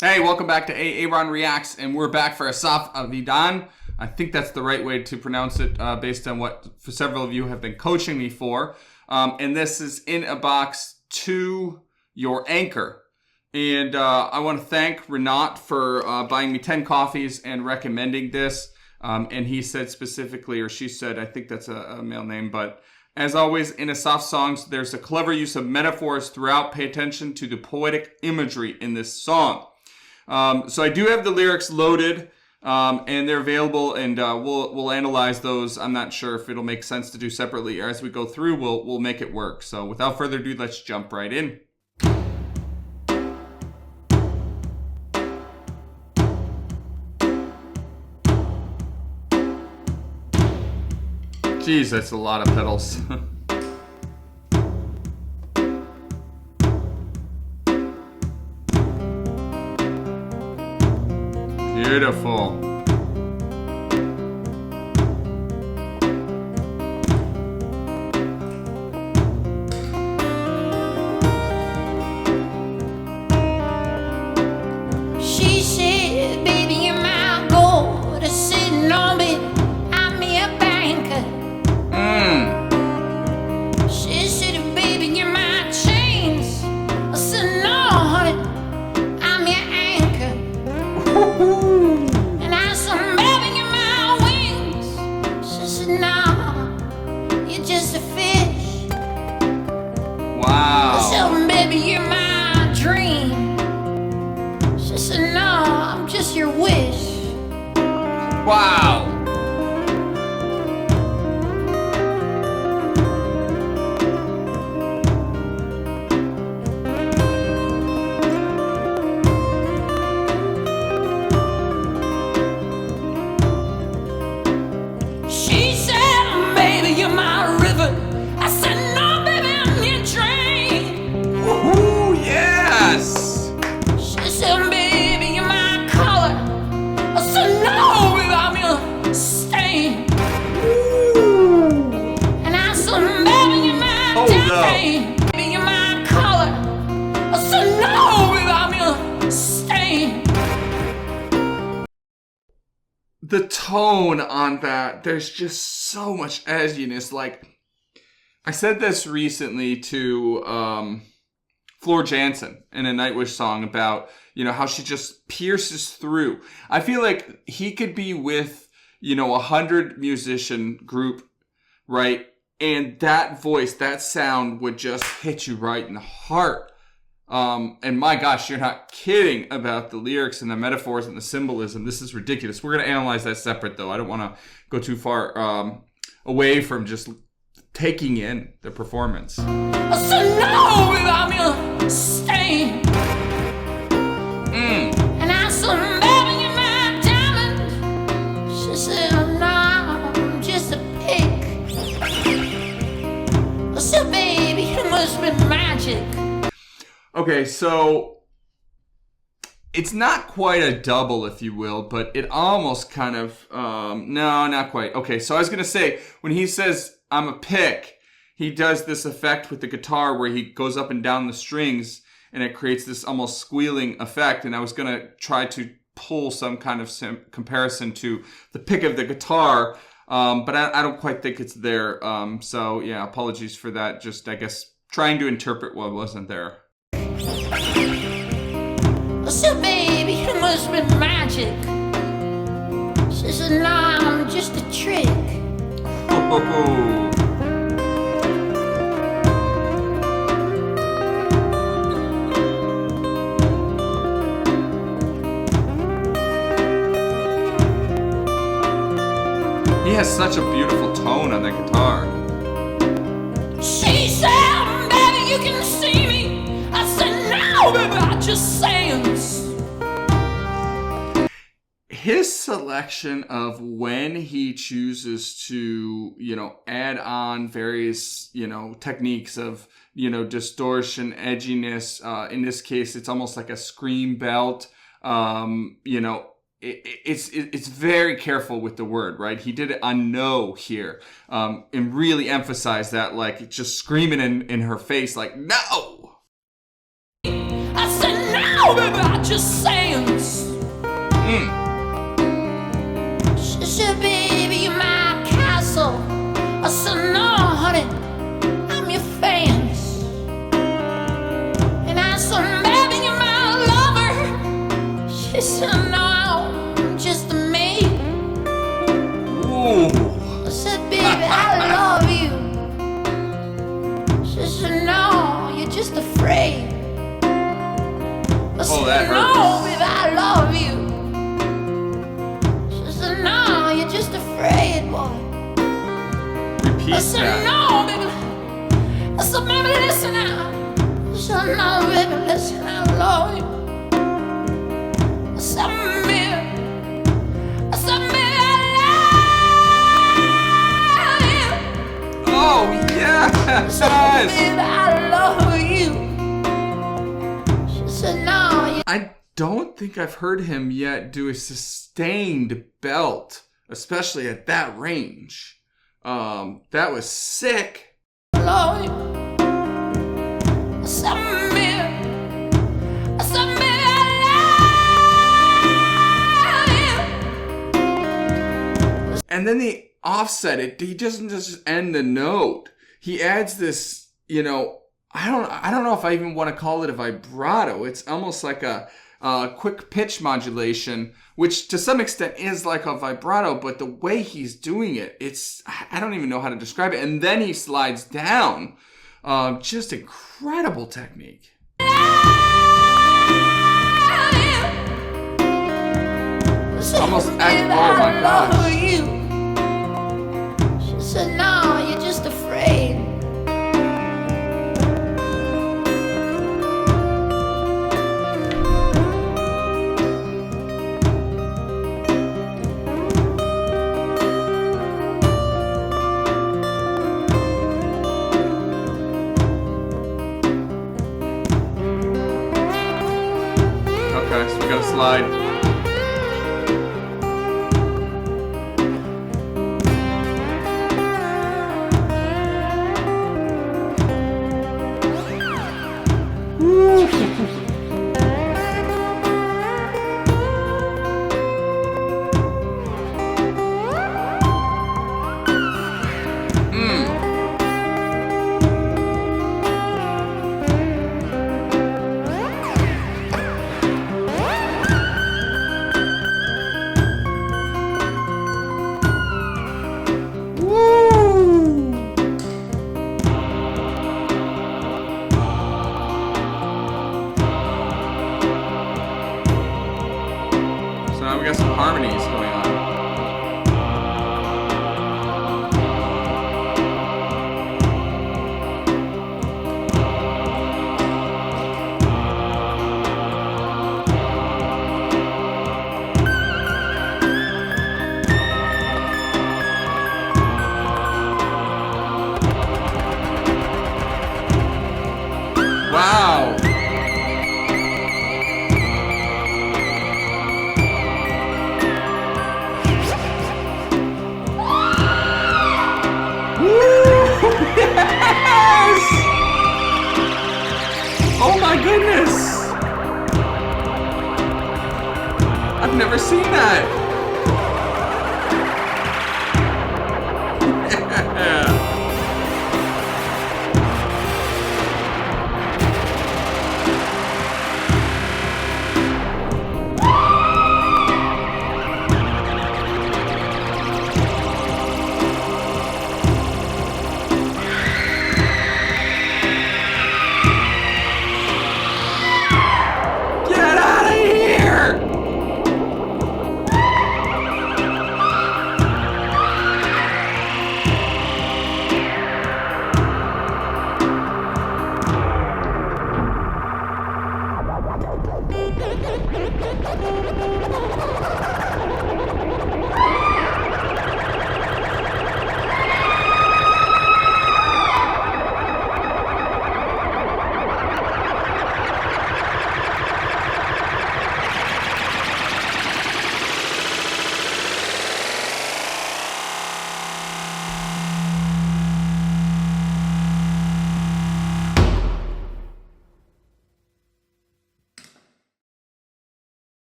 Hey, welcome back to A-Aron Reacts, and we're back for Asaf Avidan. I think that's the right way to pronounce it based on what several of you have been coaching me for. And this is in a box to your anchor. And I want to thank Renat for buying me 10 coffees and recommending this. And he said specifically, or she said, I think that's a male name, but as always, in Asaf's songs, there's a clever use of metaphors throughout. Pay attention to the poetic imagery in this song. So I do have the lyrics loaded, and they're available, and we'll analyze those. I'm not sure if it'll make sense to do separately. As we go through, we'll make it work. So without further ado, let's jump right in. Jeez, that's a lot of pedals. Beautiful. She said, baby, you're my gold, sitting on me, I'm your banker. She said, baby, you're my chains, sitting on it, I'm your anchor. And I said, baby, you're my wings. She said, no, you're just a fish. Wow. I said, baby, you're my dream. She said, no, I'm just your wish. Wow. She said, baby, you're my river. I said, no, baby, I'm your train. Woohoo, yes. She said, baby, you're my color. I said, no, baby, I'm your stain. And I said, baby, you're my Hold up. diamond. Baby, you're my color. I said, no, baby, I'm your stain. The tone on that, there's just so much edginess. Like, I said this recently to Floor Jansen in a Nightwish song about, how she just pierces through. I feel like he could be with, 100 musician group, right? And that voice, that sound would just hit you right in the heart. And my gosh, you're not kidding about the lyrics and the metaphors and the symbolism. This is ridiculous. We're going to analyze that separate, though. I don't want to go too far away from just taking in the performance. I said, no, baby, I'm your stain. And I said, baby, you're my diamond. She said, no, I'm just a pig. I said, baby, it must be magic. Okay, so it's not quite a double, if you will, but it almost kind of, no, not quite. Okay, so I was going to say, when he says, I'm a pick, he does this effect with the guitar where he goes up and down the strings, and it creates this almost squealing effect, and I was going to try to pull some kind of comparison to the pick of the guitar, but I don't quite think it's there. So, yeah, apologies for that. Just, I guess, trying to interpret what wasn't there. I said, baby, it must be magic. She said, no, I'm just a trick. Oh. He has such a beautiful tone on the guitar. She said, baby, you can see me. I said, no, baby, I just sense. His selection of when he chooses to, add on various, techniques of, distortion, edginess. In this case, it's almost like a scream belt. It's very careful with the word, right? He did it on no here, and really emphasized that, like, just screaming in her face, like, no! I said, no, baby, I just saying. She said, baby, you're my castle. I said, no, honey, I'm your fans. And I said, baby, you're my lover. She said, no, I'm just a maid. Ooh. I said, baby, I love you. She said, no, you're just afraid. I said, that hurts. no, baby, I love you. She said, no, you're just afraid, boy. Repeat I said, that. no, baby. I said, baby, listen now. I said, no, baby, listen, I love you. I said, baby, I said, baby, I love you. Oh, yes! I said, baby, I love you. She said, no, you. I don't think I've heard him yet do a sustained belt, especially at that range. That was sick. Love you. I said, baby, I said, baby, I love you. And then the offset, he doesn't just end the note. He adds this, I don't know if I even want to call it a vibrato. It's almost like a quick pitch modulation, which to some extent is like a vibrato, but the way he's doing it, I don't even know how to describe it. And then he slides down. Just incredible technique. Almost act, oh my gosh. She said, no, you're just afraid. Okay, so we gotta slide. So now we got some harmonies going on. Wow. Yes! Oh my goodness! I've never seen that.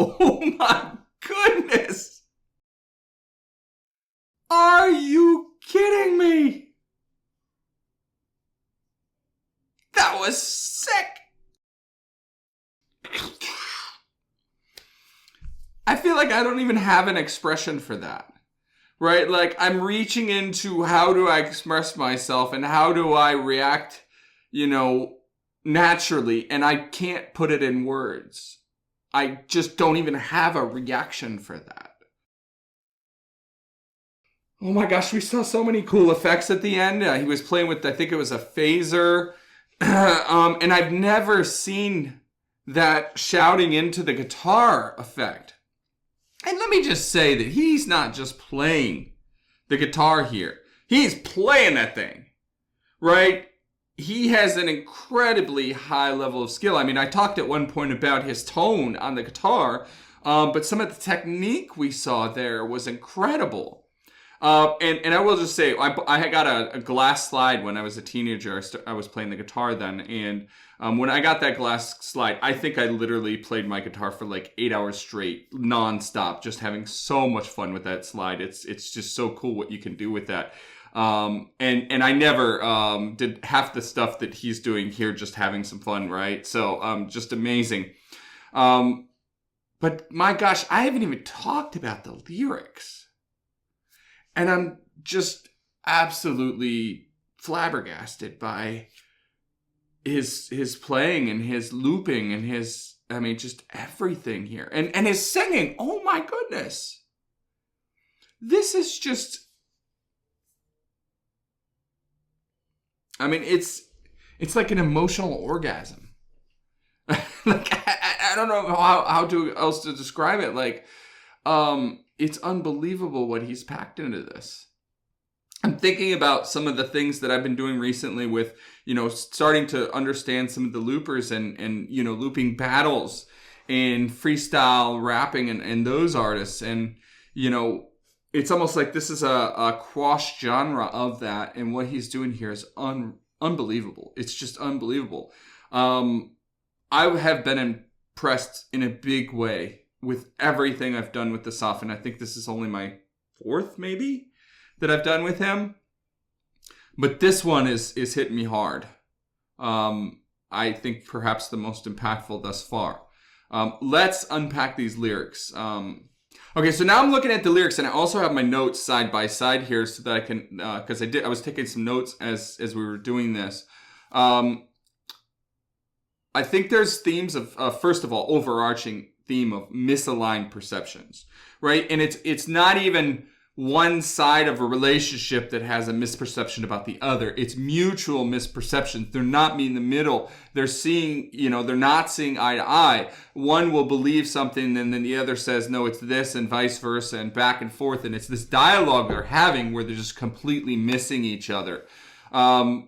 Oh my goodness. Are you kidding me? That was sick. I feel like I don't even have an expression for that, right? Like I'm reaching into how do I express myself and how do I react, naturally, and I can't put it in words. I just don't even have a reaction for that. Oh my gosh, we saw so many cool effects at the end. He was playing with, I think it was a phaser. And I've never seen that shouting into the guitar effect. And let me just say that he's not just playing the guitar here. He's playing that thing, right? He has an incredibly high level of skill. I mean, I talked at one point about his tone on the guitar, but some of the technique we saw there was incredible. And I will just say, I had got a glass slide when I was a teenager. I was playing the guitar then. And when I got that glass slide, I think I literally played my guitar for like 8 hours straight, nonstop, just having so much fun with that slide. It's just so cool what you can do with that. And I never did half the stuff that he's doing here, just having some fun, right? So just amazing. But my gosh, I haven't even talked about the lyrics. And I'm just absolutely flabbergasted by his playing and his looping and just everything here. And his singing. Oh my goodness. This is just, it's like an emotional orgasm. Like, I don't know how else to describe it. Like, it's unbelievable what he's packed into this. I'm thinking about some of the things that I've been doing recently with, starting to understand some of the loopers and looping battles and freestyle rapping and those artists. And, it's almost like this is a cross genre of that. And what he's doing here is unbelievable. It's just unbelievable. I have been impressed in a big way with everything I've done with Asaf, and I think this is only my 4th, maybe, that I've done with him. But this one is hitting me hard. I think perhaps the most impactful thus far. Let's unpack these lyrics. Okay, so now I'm looking at the lyrics, and I also have my notes side by side here so that I can, because I was taking some notes as we were doing this. I think there's themes of first of all, overarching theme of misaligned perceptions, right? And it's not even one side of a relationship that has a misperception about the other. It's mutual misperceptions. They're not meeting the middle. They're seeing, they're not seeing eye to eye. One will believe something and then the other says, no, it's this, and vice versa, and back and forth. And it's this dialogue they're having where they're just completely missing each other.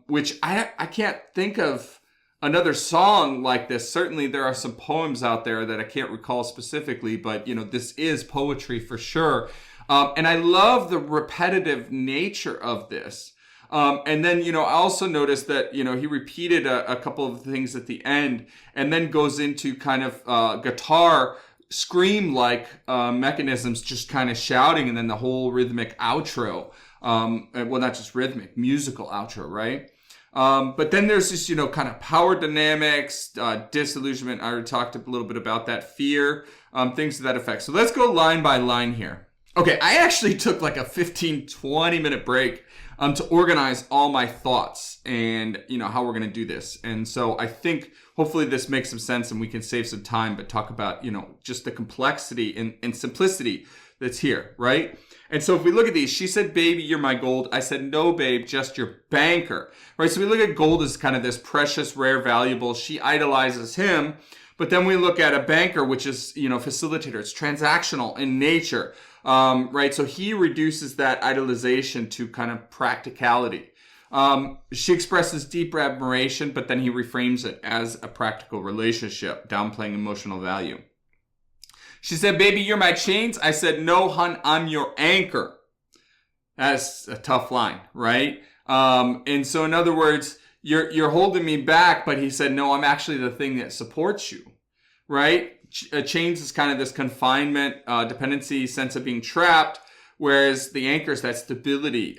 Which I can't think of another song like this. Certainly there are some poems out there that I can't recall specifically, but this is poetry for sure. And I love the repetitive nature of this. And then, I also noticed that, he repeated a couple of things at the end and then goes into kind of guitar scream-like mechanisms, just kind of shouting, and then the whole rhythmic outro. Well, not just rhythmic, musical outro, right? But then there's this, kind of power dynamics, disillusionment. I already talked a little bit about that, fear, things to that effect. So let's go line by line here. Okay, I actually took like a 15-20 minute break to organize all my thoughts and, how we're going to do this. And so I think hopefully this makes some sense and we can save some time, but talk about, just the complexity and simplicity that's here, right? And so if we look at these, she said, baby, you're my gold. I said, no, babe, just your banker, right? So we look at gold as kind of this precious, rare, valuable. She idolizes him. But then we look at a banker, which is, facilitator. It's transactional in nature, right? So he reduces that idolization to kind of practicality. She expresses deep admiration, but then he reframes it as a practical relationship, downplaying emotional value. She said, baby, you're my chains. I said, no, hun, I'm your anchor. That's a tough line, right? And so in other words, you're holding me back, but he said, no, I'm actually the thing that supports you, right? Chains is kind of this confinement, dependency, sense of being trapped, whereas the anchor is that stability.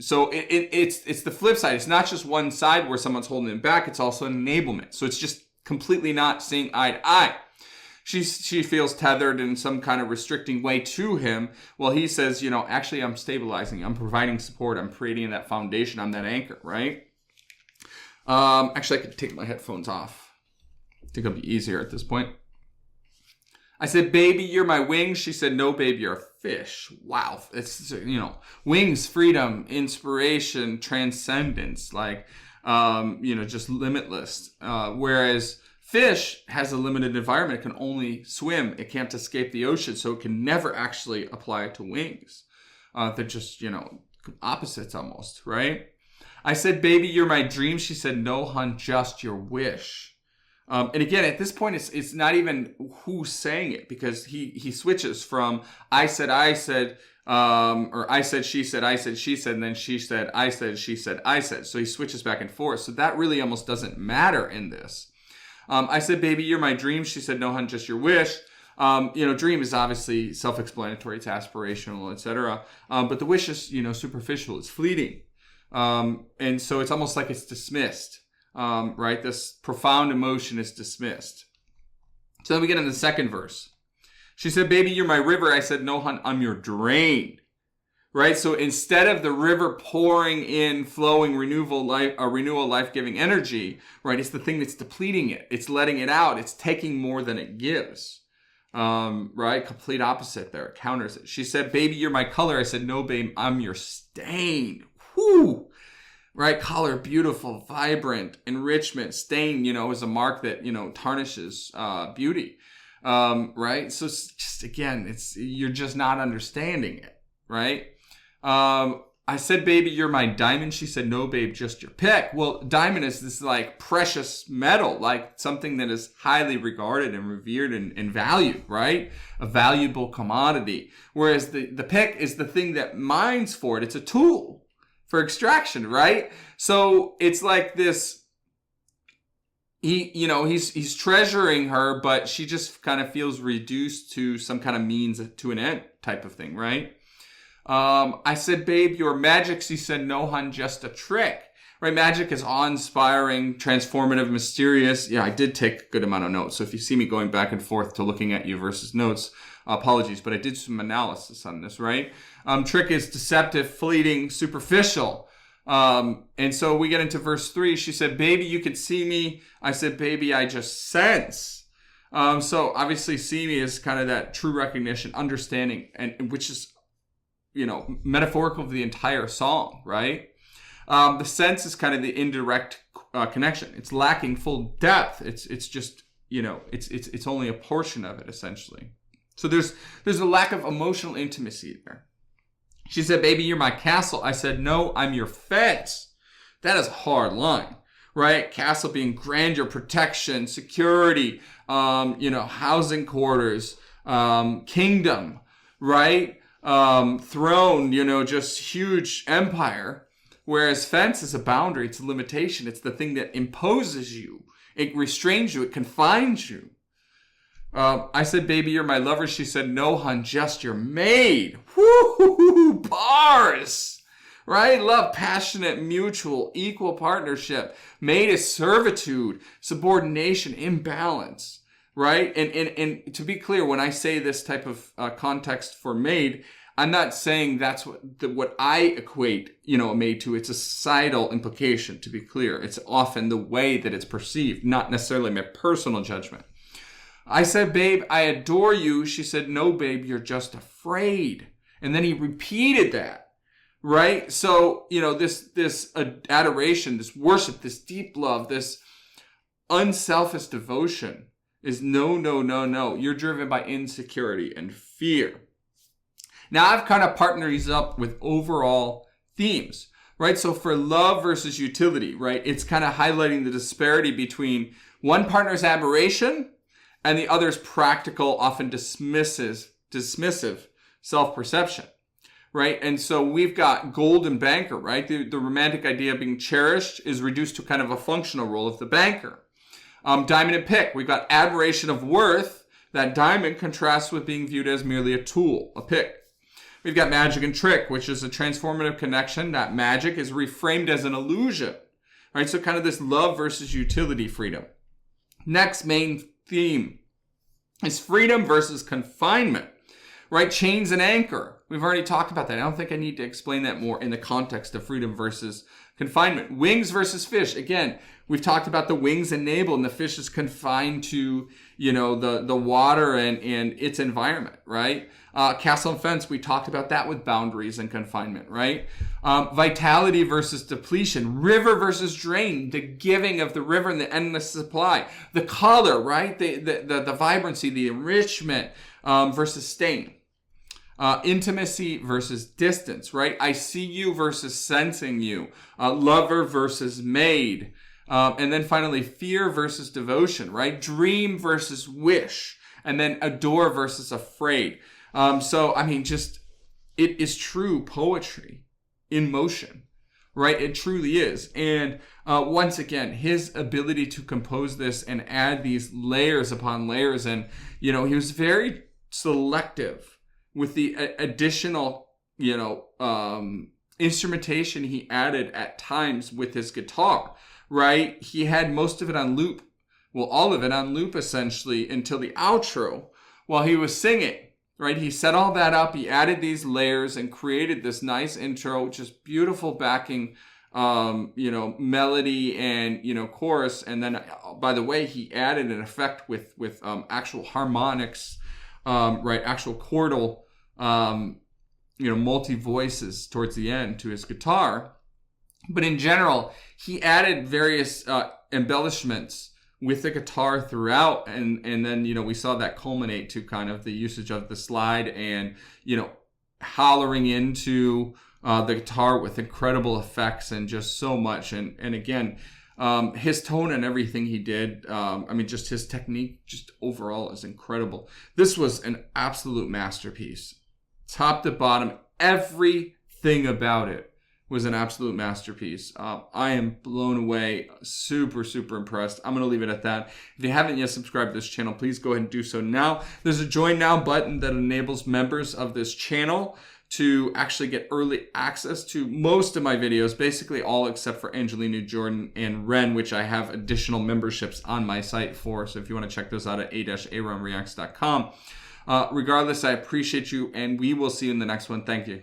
So it's the flip side. It's not just one side where someone's holding them back. It's also an enablement. So it's just completely not seeing eye to eye. She feels tethered in some kind of restricting way to him. Well, he says, actually, I'm stabilizing. I'm providing support. I'm creating that foundation. I'm that anchor, right? Actually, I could take my headphones off. I think it'll be easier at this point. I said, baby, you're my wings. She said, no, babe, you're a fish. Wow. It's, wings, freedom, inspiration, transcendence, just limitless. Whereas fish has a limited environment. It can only swim. It can't escape the ocean. So it can never actually apply to wings. They're just, opposites almost, right? I said, baby, you're my dream. She said, no, hun, just your wish. And again, at this point, it's not even who's saying it, because he switches from I said, or I said, she said, and then she said, I said, she said, I said. So he switches back and forth. So that really almost doesn't matter in this. I said, baby, you're my dream. She said, no, hun, just your wish. Dream is obviously self-explanatory. It's aspirational, etc. But the wish is, superficial. It's fleeting. And so it's almost like it's dismissed. Right? This profound emotion is dismissed. So then we get in the second verse. She said, baby, you're my river. I said, no, hun, I'm your drain. Right? So instead of the river pouring in, flowing, renewal, life-giving energy, right? It's the thing that's depleting it. It's letting it out. It's taking more than it gives. Right? Complete opposite there. It counters it. She said, baby, you're my color. I said, no, babe, I'm your stain. Whoo! Right? Color, beautiful, vibrant, enrichment. Stain, is a mark that, tarnishes beauty. Right? So it's just, again, you're just not understanding it. Right? I said, baby, you're my diamond. She said, no, babe, just your pick. Well, diamond is this precious metal, something that is highly regarded and revered and valued, right? A valuable commodity. Whereas the pick is the thing that mines for it. It's a tool for extraction, right? So it's like this, he's treasuring her, but she just kind of feels reduced to some kind of means to an end type of thing, right? I said, babe, you're magic. She said, no, hun, just a trick. Right? Magic is awe-inspiring, transformative, mysterious. Yeah, I did take a good amount of notes. So if you see me going back and forth to looking at you versus notes, apologies, but I did some analysis on this, right? Trick is deceptive, fleeting, superficial. And so we get into verse 3. She said, baby, you could see me. I said, baby, I just sense. So obviously see me is kind of that true recognition, understanding, and which is, metaphorical of the entire song, right? The sense is kind of the indirect connection. It's lacking full depth. It's just, it's only a portion of it, essentially. So there's a lack of emotional intimacy there. She said, baby, you're my castle. I said, no, I'm your fence. That is a hard line, right? Castle being grandeur, protection, security, housing quarters, kingdom, right? Throne, just huge empire. Whereas fence is a boundary. It's a limitation. It's the thing that imposes you. It restrains you. It confines you. I said, baby, you're my lover. She said, no, hun, just your maid. Woo-hoo-hoo, bars. Right? Love, passionate, mutual, equal partnership. Maid is servitude, subordination, imbalance. Right? And to be clear, when I say this type of context for maid, I'm not saying that's what I equate, a maid to. It's a societal implication, to be clear. It's often the way that it's perceived, not necessarily my personal judgment. I said, babe, I adore you. She said, no, babe, you're just afraid. And then he repeated that, right? So, this adoration, this worship, this deep love, this unselfish devotion is no, no, no, no. You're driven by insecurity and fear. Now, I've kind of partnered these up with overall themes, right? So for love versus utility, right? It's kind of highlighting the disparity between one partner's admiration and the other's practical, often dismissive self-perception, right? And so we've got golden banker, right? The romantic idea of being cherished is reduced to kind of a functional role of the banker. Diamond and pick. We've got admiration of worth. That diamond contrasts with being viewed as merely a tool, a pick. We've got magic and trick, which is a transformative connection. That magic is reframed as an illusion. All right, so kind of this love versus utility freedom. Next main theme is freedom versus confinement, right? Chains and anchor. We've already talked about that. I don't think I need to explain that more in the context of freedom versus confinement. Wings versus fish. Again, we've talked about the wings and navel, and the fish is confined to, the water and its environment, right? Castle and fence, we talked about that with boundaries and confinement, right? Vitality versus depletion. River versus drain, the giving of the river and the endless supply. The color, right? The vibrancy, the enrichment versus stain. Intimacy versus distance, right? I see you versus sensing you. Lover versus maid. And then finally, fear versus devotion, right? Dream versus wish. And then adore versus afraid. It is true poetry in motion, right? It truly is. And once again, his ability to compose this and add these layers upon layers. And, he was very selective with the additional, instrumentation he added at times with his guitar, right? He had most of it on loop. Well, all of it on loop, essentially, until the outro while he was singing, right? He set all that up. He added these layers and created this nice intro, just beautiful backing, melody and, chorus. And then, by the way, he added an effect with actual harmonics, right? Actual chordal, multi-voices towards the end to his guitar. But in general, he added various embellishments with the guitar throughout, and then we saw that culminate to kind of the usage of the slide and hollering into the guitar with incredible effects and just so much. And again, his tone and everything he did, just his technique just overall is incredible. This was an absolute masterpiece. Top to bottom, everything about it was an absolute masterpiece. I am blown away. Super, super impressed. I'm going to leave it at that. If you haven't yet subscribed to this channel, please go ahead and do so now. There's a Join Now button that enables members of this channel to actually get early access to most of my videos, basically all except for Angelina Jordan and Ren, which I have additional memberships on my site for. So if you want to check those out at a-aronreacts.com. Regardless, I appreciate you, and we will see you in the next one. Thank you.